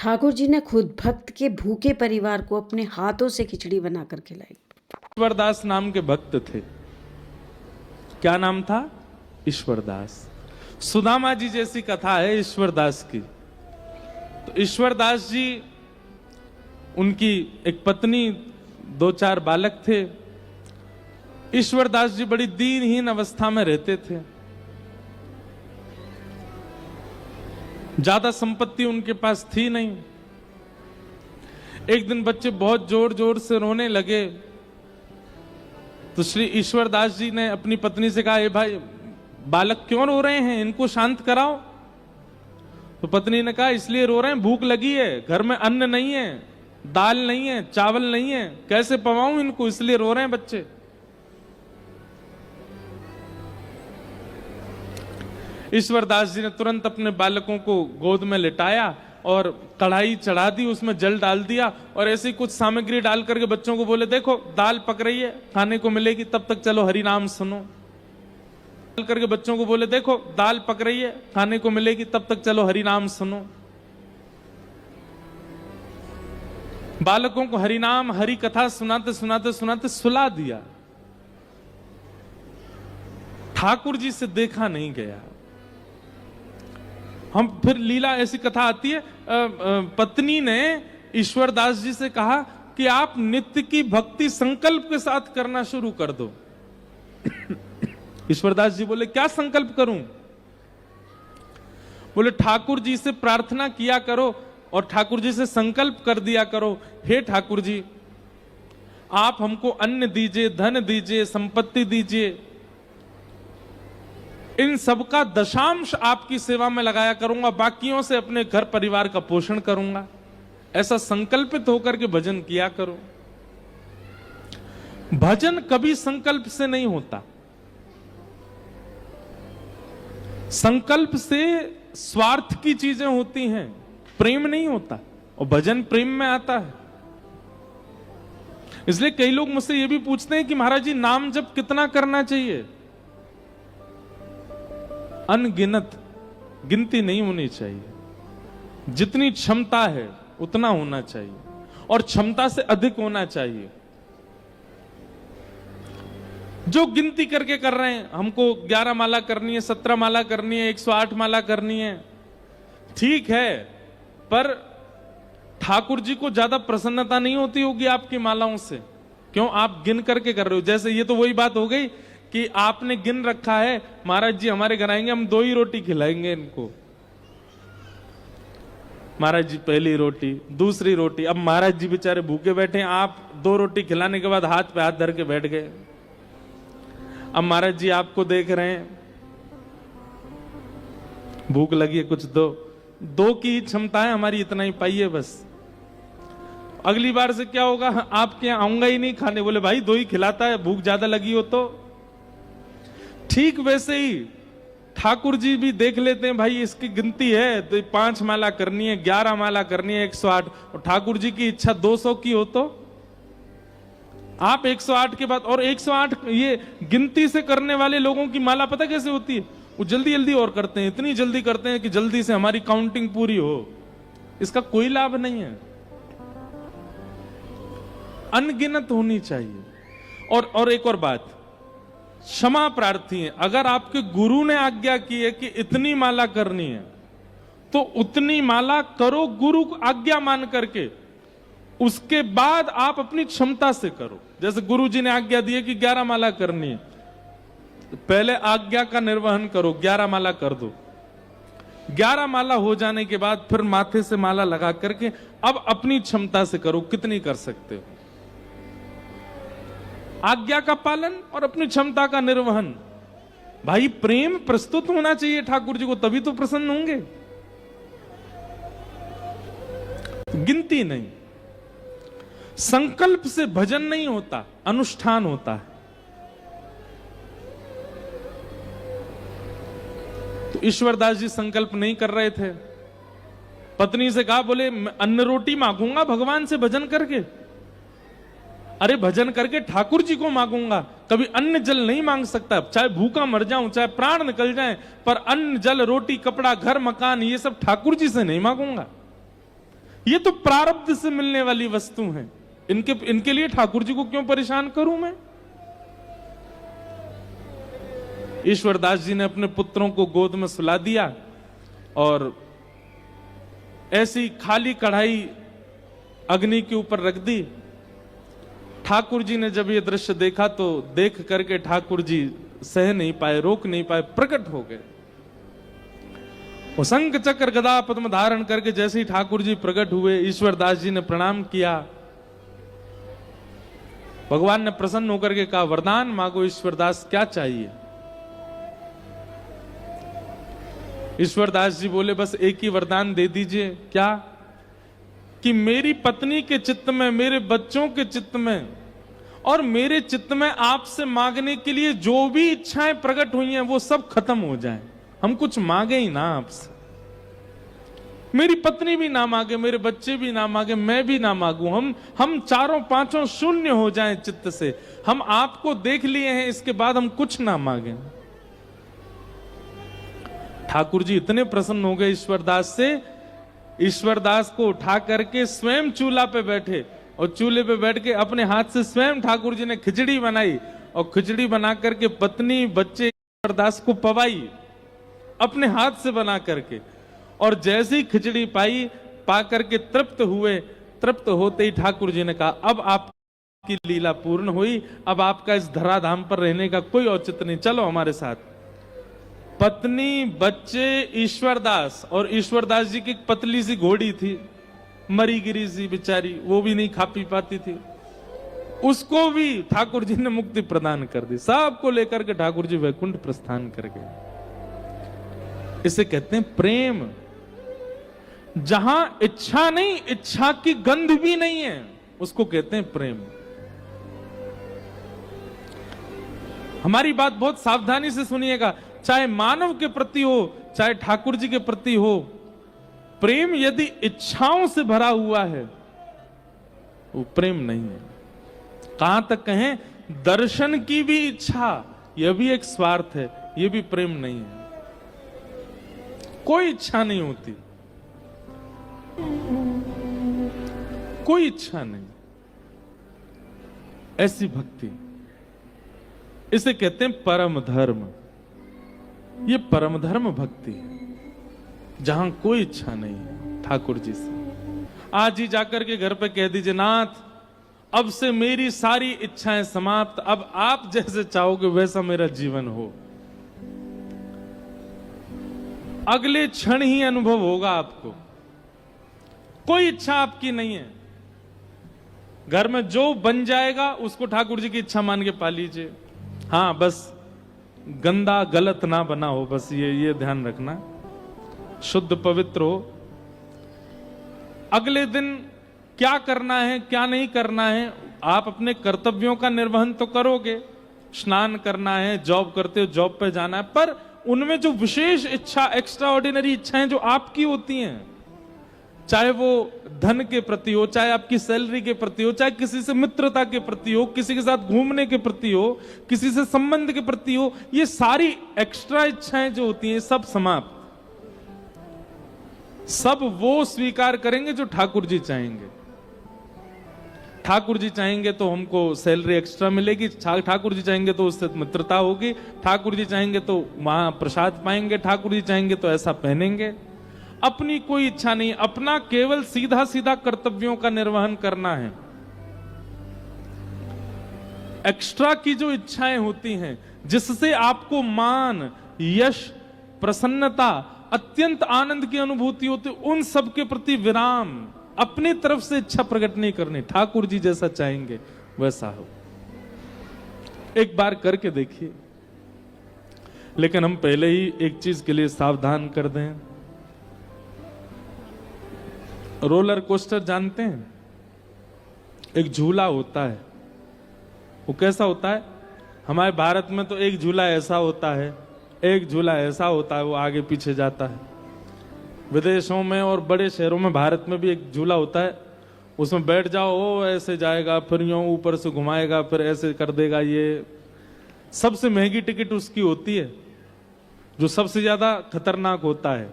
ठाकुर जी ने खुद भक्त के भूखे परिवार को अपने हाथों से खिचड़ी बनाकर खिलाई। ईश्वरदास नाम के भक्त थे। क्या नाम था? ईश्वरदास। सुदामा जी जैसी कथा है ईश्वरदास की। तो ईश्वरदास जी, उनकी एक पत्नी, 2-4 बालक थे। ईश्वरदास जी बड़ी दीनहीन अवस्था में रहते थे। ज्यादा संपत्ति उनके पास थी नहीं। एक दिन बच्चे बहुत जोर जोर से रोने लगे तो श्री ईश्वरदास जी ने अपनी पत्नी से कहा, ए भाई, बालक क्यों रो रहे हैं, इनको शांत कराओ। तो पत्नी ने कहा, इसलिए रो रहे हैं, भूख लगी है, घर में अन्न नहीं है, दाल नहीं है, चावल नहीं है, कैसे पवाऊं इनको, इसलिए रो रहे हैं बच्चे। ईश्वरदास जी ने तुरंत अपने बालकों को गोद में लिटाया और कढ़ाई चढ़ा दी, उसमें जल डाल दिया और ऐसी कुछ सामग्री डाल करके बच्चों को बोले, देखो दाल पक रही है, खाने को मिलेगी, तब तक चलो हरि नाम सुनो। डाल करके बच्चों को बोले, देखो दाल पक रही है, खाने को मिलेगी, तब तक चलो हरि नाम सुनो। बालकों को हरि नाम, हरि कथा सुनाते सुनाते सुनाते सुला दिया। ठाकुर जी से देखा नहीं गया। हम फिर लीला, ऐसी कथा आती है, पत्नी ने ईश्वरदास जी से कहा कि आप नित्य की भक्ति संकल्प के साथ करना शुरू कर दो। ईश्वरदास जी बोले, क्या संकल्प करूं? बोले, ठाकुर जी से प्रार्थना किया करो और ठाकुर जी से संकल्प कर दिया करो, हे ठाकुर जी, आप हमको अन्न दीजिए, धन दीजिए, संपत्ति दीजिए, इन सबका दशांश आपकी सेवा में लगाया करूंगा, बाकियों से अपने घर परिवार का पोषण करूंगा। ऐसा संकल्पित होकर के भजन किया करो। भजन कभी संकल्प से नहीं होता। संकल्प से स्वार्थ की चीजें होती हैं, प्रेम नहीं होता, और भजन प्रेम में आता है। इसलिए कई लोग मुझसे ये भी पूछते हैं कि महाराज जी, नाम जप कितना करना चाहिए? अनगिनत, गिनती नहीं होनी चाहिए। जितनी क्षमता है उतना होना चाहिए और क्षमता से अधिक होना चाहिए। जो गिनती करके कर रहे हैं, हमको 11 माला करनी है, 17 माला करनी है, 108 माला करनी है, ठीक है, पर ठाकुर जी को ज्यादा प्रसन्नता नहीं होती होगी आपकी मालाओं से। क्यों? आप गिन करके कर रहे हो। जैसे ये तो वही बात हो गई कि आपने गिन रखा है, महाराज जी हमारे घर आएंगे, हम 2 ही रोटी खिलाएंगे इनको। महाराज जी पहली रोटी, दूसरी रोटी। अब महाराज जी बेचारे भूखे बैठे हैं, आप 2 रोटी खिलाने के बाद हाथ पे हाथ धर के बैठ गए। अब महाराज जी आपको देख रहे हैं, भूख लगी है, कुछ दो की क्षमता है हमारी, इतना ही पाइए बस। अगली बार से क्या होगा, आपके यहां आऊंगा ही नहीं खाने। बोले, भाई 2 ही खिलाता है, भूख ज्यादा लगी हो तो। ठीक वैसे ही ठाकुर जी भी देख लेते हैं, भाई इसकी गिनती है तो 5 माला करनी है, 11 माला करनी है, 108, और ठाकुर जी की इच्छा 200 की हो तो आप 108 के बाद, और 108 ये गिनती से करने वाले लोगों की माला पता कैसे होती है? वो जल्दी जल्दी और करते हैं, इतनी जल्दी करते हैं कि जल्दी से हमारी काउंटिंग पूरी हो। इसका कोई लाभ नहीं है। अनगिनत होनी चाहिए। और एक और बात, क्षमा प्रार्थी है। अगर आपके गुरु ने आज्ञा की है कि इतनी माला करनी है तो उतनी माला करो, गुरु को आज्ञा मान करके। उसके बाद आप अपनी क्षमता से करो। जैसे गुरु जी ने आज्ञा दी है कि 11 माला करनी है, तो पहले आज्ञा का निर्वहन करो, 11 माला कर दो। 11 माला हो जाने के बाद फिर माथे से माला लगा करके अब अपनी क्षमता से करो, कितनी कर सकते हो। आज्ञा का पालन और अपनी क्षमता का निर्वहन। भाई प्रेम प्रस्तुत होना चाहिए ठाकुर जी को, तभी तो प्रसन्न होंगे, गिनती नहीं। संकल्प से भजन नहीं होता, अनुष्ठान होता है। तो ईश्वरदास जी संकल्प नहीं कर रहे थे। पत्नी से कहा, बोले अन्न रोटी मांगूंगा भगवान से भजन करके। अरे भजन करके ठाकुर जी को मांगूंगा, कभी अन्न जल नहीं मांग सकता। चाहे भूखा मर जाऊं, चाहे प्राण निकल जाए, पर अन्न जल रोटी कपड़ा घर मकान ये सब ठाकुर जी से नहीं मांगूंगा। ये तो प्रारब्ध से मिलने वाली वस्तु हैं, इनके लिए ठाकुर जी को क्यों परेशान करूं मैं। ईश्वरदास जी ने अपने पुत्रों को गोद में सुला दिया और ऐसी खाली कढ़ाई अग्नि के ऊपर रख दी। ठाकुर जी ने जब ये दृश्य देखा तो देख करके ठाकुर जी सह नहीं पाए, रोक नहीं पाए, प्रकट हो गए। वो शंख चक्र गदा पद्म धारण करके जैसे ही ठाकुर जी प्रकट हुए, ईश्वरदास जी ने प्रणाम किया। भगवान ने प्रसन्न होकर के कहा, वरदान मांगो ईश्वरदास, क्या चाहिए। ईश्वरदास जी बोले, बस एक ही वरदान दे दीजिए। क्या? कि मेरी पत्नी के चित्त में, मेरे बच्चों के चित्त में और मेरे चित्त में आपसे मांगने के लिए जो भी इच्छाएं प्रकट हुई हैं वो सब खत्म हो जाएं। हम कुछ मांगे ही ना आपसे। मेरी पत्नी भी ना मांगे, मेरे बच्चे भी ना मांगे, मैं भी ना मांगू। हम चारों पांचों शून्य हो जाएं चित्त से। हम आपको देख लिए हैं, इसके बाद हम कुछ ना मांगे। ठाकुर जी इतने प्रसन्न हो गए ईश्वरदास से, ईश्वरदास को उठा करके स्वयं चूल्हा पे बैठे और चूल्हे पे बैठ के अपने हाथ से स्वयं ठाकुर जी ने खिचड़ी बनाई और खिचड़ी बना करके पत्नी बच्चे ईश्वरदास को पवाई अपने हाथ से बना करके। और जैसे ही खिचड़ी पाई, पा करके तृप्त हुए। तृप्त होते ही ठाकुर जी ने कहा, अब आपकी लीला पूर्ण हुई, अब आपका इस धराधाम पर रहने का कोई औचित्य नहीं, चलो हमारे साथ। पत्नी, बच्चे, ईश्वरदास, और ईश्वरदास जी की एक पतली सी घोड़ी थी, मरी गिरी सी बेचारी, वो भी नहीं खा पी पाती थी, उसको भी ठाकुर जी ने मुक्ति प्रदान कर दी। सबको लेकर के ठाकुर जी वैकुंठ प्रस्थान कर गए। इसे कहते हैं प्रेम। जहां इच्छा नहीं, इच्छा की गंध भी नहीं है, उसको कहते हैं प्रेम। हमारी बात बहुत सावधानी से सुनिएगा, चाहे मानव के प्रति हो, चाहे ठाकुर जी के प्रति हो, प्रेम यदि इच्छाओं से भरा हुआ है वो प्रेम नहीं है। कहां तक कहें, दर्शन की भी इच्छा, यह भी एक स्वार्थ है, यह भी प्रेम नहीं है। कोई इच्छा नहीं होती, कोई इच्छा नहीं, ऐसी भक्ति, इसे कहते हैं परम धर्म। ये परम धर्म भक्ति है, जहां कोई इच्छा नहीं है ठाकुर जी से। आज ही जाकर के घर पे कह दीजिए, नाथ अब से मेरी सारी इच्छाएं समाप्त, अब आप जैसे चाहोगे वैसा मेरा जीवन हो। अगले क्षण ही अनुभव होगा आपको, कोई इच्छा आपकी नहीं है। घर में जो बन जाएगा उसको ठाकुर जी की इच्छा मान के पा लीजिए। हाँ, बस गंदा गलत ना बना हो, बस ये ध्यान रखना, शुद्ध पवित्र हो। अगले दिन क्या करना है क्या नहीं करना है, आप अपने कर्तव्यों का निर्वहन तो करोगे, स्नान करना है, जॉब करते हो जॉब पे जाना है, पर उनमें जो विशेष इच्छा, एक्स्ट्रा ऑर्डिनरी इच्छाएं जो आपकी होती हैं, चाहे वो धन के प्रति हो, चाहे आपकी सैलरी के प्रति हो, चाहे किसी से मित्रता के प्रति हो, किसी के साथ घूमने के प्रति हो, किसी से संबंध के प्रति हो, ये सारी एक्स्ट्रा इच्छाएं जो होती हैं सब समाप्त। सब वो स्वीकार करेंगे जो ठाकुर जी चाहेंगे। ठाकुर जी चाहेंगे तो हमको सैलरी एक्स्ट्रा मिलेगी, ठाकुर जी चाहेंगे तो उससे मित्रता होगी, ठाकुर जी चाहेंगे तो वहां प्रसाद पाएंगे, ठाकुर जी चाहेंगे तो ऐसा पहनेंगे। अपनी कोई इच्छा नहीं, अपना केवल सीधा सीधा कर्तव्यों का निर्वहन करना है। एक्स्ट्रा की जो इच्छाएं होती हैं, जिससे आपको मान, यश, प्रसन्नता, अत्यंत आनंद की अनुभूति होती, उन सब के प्रति विराम, अपनी तरफ से इच्छा प्रकट नहीं करनी। ठाकुर जी जैसा चाहेंगे वैसा हो। एक बार करके देखिए। लेकिन हम पहले ही एक चीज के लिए सावधान कर दें, रोलर कोस्टर जानते हैं? एक झूला होता है, वो कैसा होता है? हमारे भारत में तो एक झूला ऐसा होता है, एक झूला ऐसा होता है, वो आगे पीछे जाता है। विदेशों में और बड़े शहरों में, भारत में भी एक झूला होता है, उसमें बैठ जाओ, वो ऐसे जाएगा, फिर यूं ऊपर से घुमाएगा, फिर ऐसे कर देगा। ये सबसे महंगी टिकट उसकी होती है, जो सबसे ज्यादा खतरनाक होता है।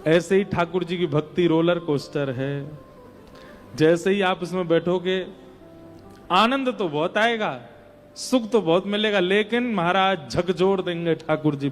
ऐसे ही ठाकुर जी की भक्ति रोलर कोस्टर है। जैसे ही आप उसमें बैठोगे आनंद तो बहुत आएगा, सुख तो बहुत मिलेगा, लेकिन महाराज झकझोर देंगे ठाकुर जी।